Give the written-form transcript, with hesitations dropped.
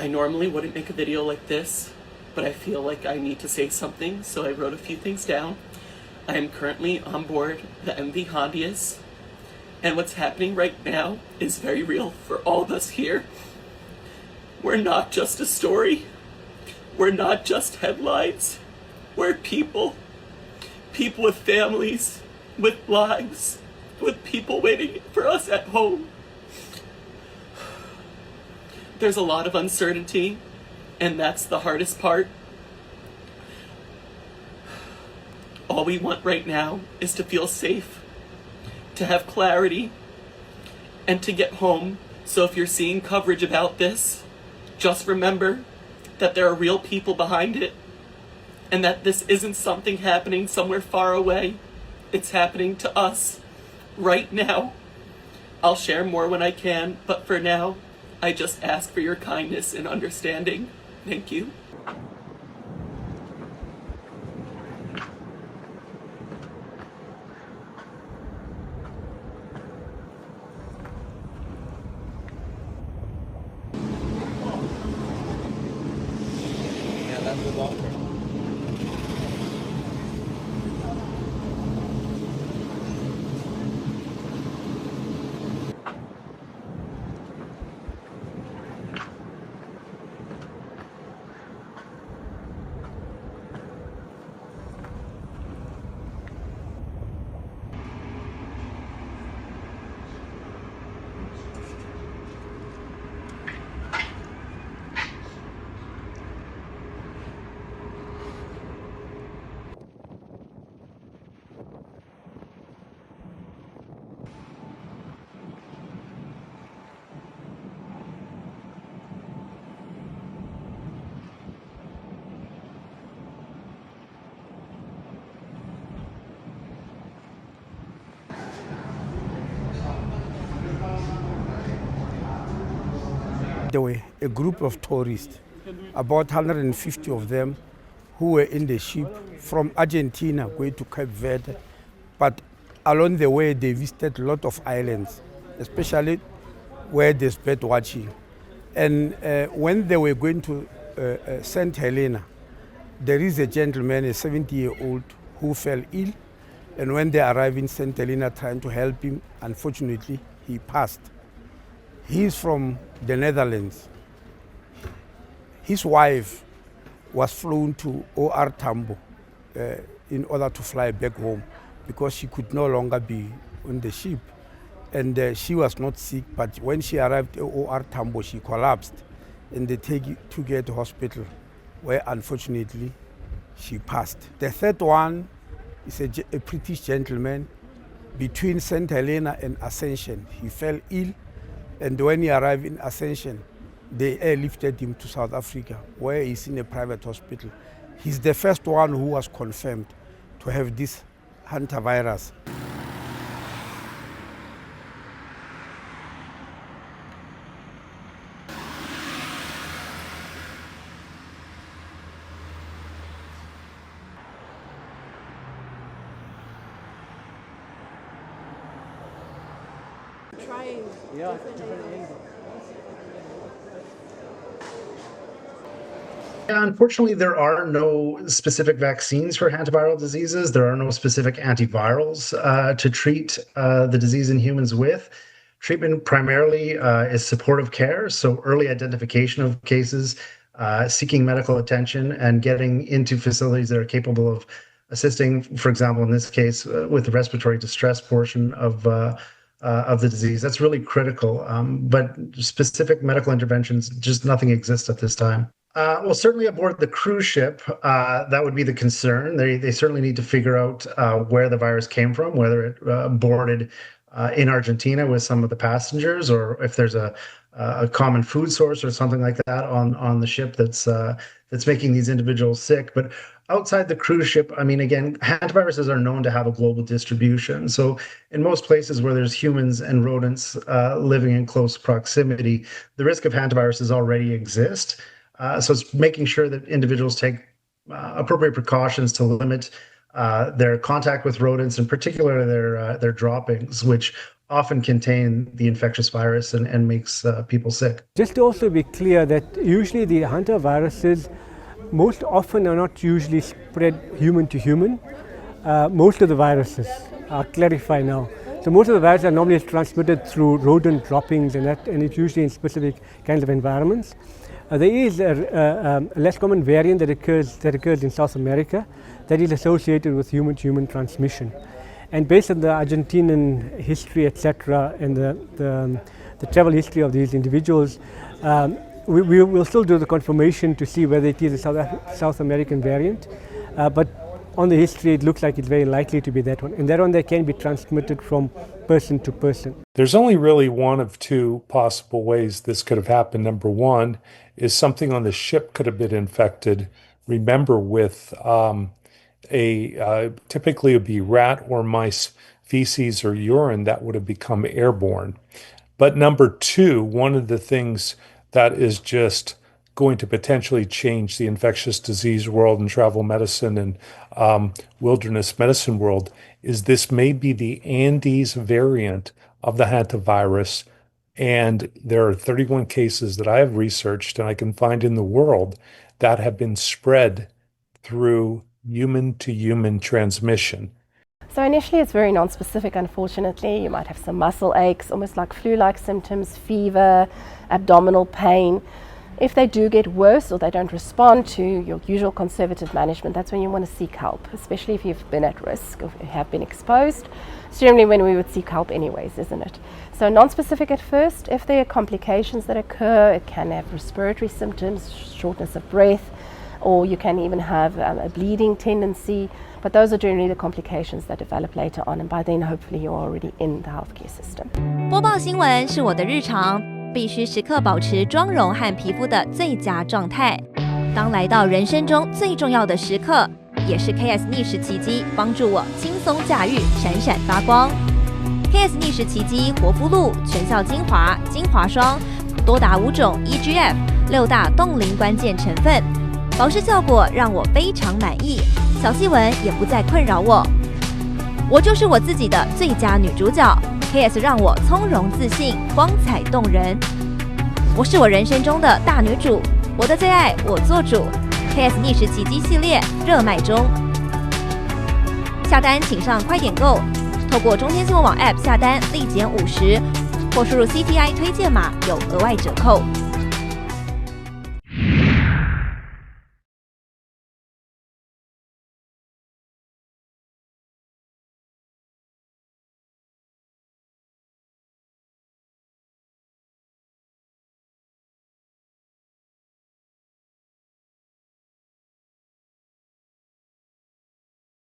I normally wouldn't make a video like this, but I feel like I need to say something, so I wrote a few things down. I am currently on board the MV Hondius, and what's happening right now is very real for all of us here. We're not just a story. We're not just headlines. We're people. People with families, with lives, with people waiting for us at home. There's a lot of uncertainty, and that's the hardest part. All we want right now is to feel safe, to have clarity, and to get home. So if you're seeing coverage about this, just remember that there are real people behind it, and that this isn't something happening somewhere far away. It's happening to us right now. I'll share more when I can, but for now, I just ask for your kindness and understanding. Thank you. Yeah, that's the doctor. There were a group of tourists, about 150 of them, who were in the ship from Argentina going to Cape Verde. But along the way, they visited a lot of islands, especially where there's bird watching. And when they were going to St. Helena, there is a gentleman, a 70-year-old, who fell ill. And when they arrived in St. Helena trying to help him, unfortunately, he passed. He's from the Netherlands. His wife was flown to OR Tambo in order to fly back home because she could no longer be on the ship. And she was not sick, but when she arrived at OR Tambo, she collapsed. And they took her to hospital, where unfortunately she passed. The third one is a British gentleman between St. Helena and Ascension. He fell ill. And when he arrived in Ascension, they airlifted him to South Africa, where he's in a private hospital. He's the first one who was confirmed to have this hantavirus. Trying different angles. Unfortunately, there are no specific vaccines for hantaviral diseases. There are no specific antivirals to treat the disease in humans with. Treatment primarily is supportive care, so early identification of cases, seeking medical attention, and getting into facilities that are capable of assisting, for example, in this case, with the respiratory distress portion of the disease. That's really critical. But specific medical interventions, just nothing exists at this time. Well, certainly aboard the cruise ship, that would be the concern. They certainly need to figure out where the virus came from, whether it boarded in Argentina with some of the passengers, or if there's a common food source or something like that on the ship that's making these individuals sick. But outside the cruise ship, I mean, again, hantaviruses are known to have a global distribution. So in most places where there's humans and rodents living in close proximity, the risk of hantaviruses already exist. So it's making sure that individuals take appropriate precautions to limit their contact with rodents, in particular their droppings, which often contain the infectious virus and makes people sick. Just to also be clear that usually the hantaviruses most often are not usually spread human to human. Most of the viruses, I'll clarify now. So most of the viruses are normally transmitted through rodent droppings and it's usually in specific kinds of environments. There is a less common variant that occurs in South America that is associated with human-to-human transmission. And based on the Argentinian history, etc., and the travel history of these individuals, we will still do the confirmation to see whether it is a South American variant. But on the history, it looks like it's very likely to be that one. And that one that can be transmitted from person to person. There's only really one of two possible ways this could have happened. Number one is something on the ship could have been infected. Remember, with typically it would be rat or mice feces or urine that would have become airborne. But number two, one of the things that is just going to potentially change the infectious disease world and travel medicine and wilderness medicine world is this may be the Andes variant of the hantavirus. And there are 31 cases that I have researched and I can find in the world that have been spread through human-to-human transmission. So initially it's very non-specific, unfortunately. You might have some muscle aches, almost like flu-like symptoms, fever, abdominal pain. If they do get worse or they don't respond to your usual conservative management, that's when you want to seek help, especially if you've been at risk or have been exposed. It's generally when we would seek help anyways, isn't it? So non-specific at first. If there are complications that occur, it can have respiratory symptoms, shortness of breath, or you can even have a bleeding tendency. But those are generally the complications that develop later on, and by then hopefully you're already in the healthcare system. 播报新闻是我的日常，必须时刻保持妆容和皮肤的最佳状态。当来到人生中最重要的时刻，也是 KS 逆时奇迹帮助我轻松驾驭，闪闪发光。KS 逆时奇迹活肤露全效精华、精华霜，多达5种 EGF 6大冻龄关键成分，保湿效果让我非常满意，小细纹也不再困扰我。我就是我自己的最佳女主角。KS 让我从容自信，光彩动人。我是我人生中的大女主，我的最爱我做主。KS 逆时奇迹系列热卖中，下单请上快点购，透过中天新闻网 App 下单立减50，或输入 CTI 推荐码有额外折扣。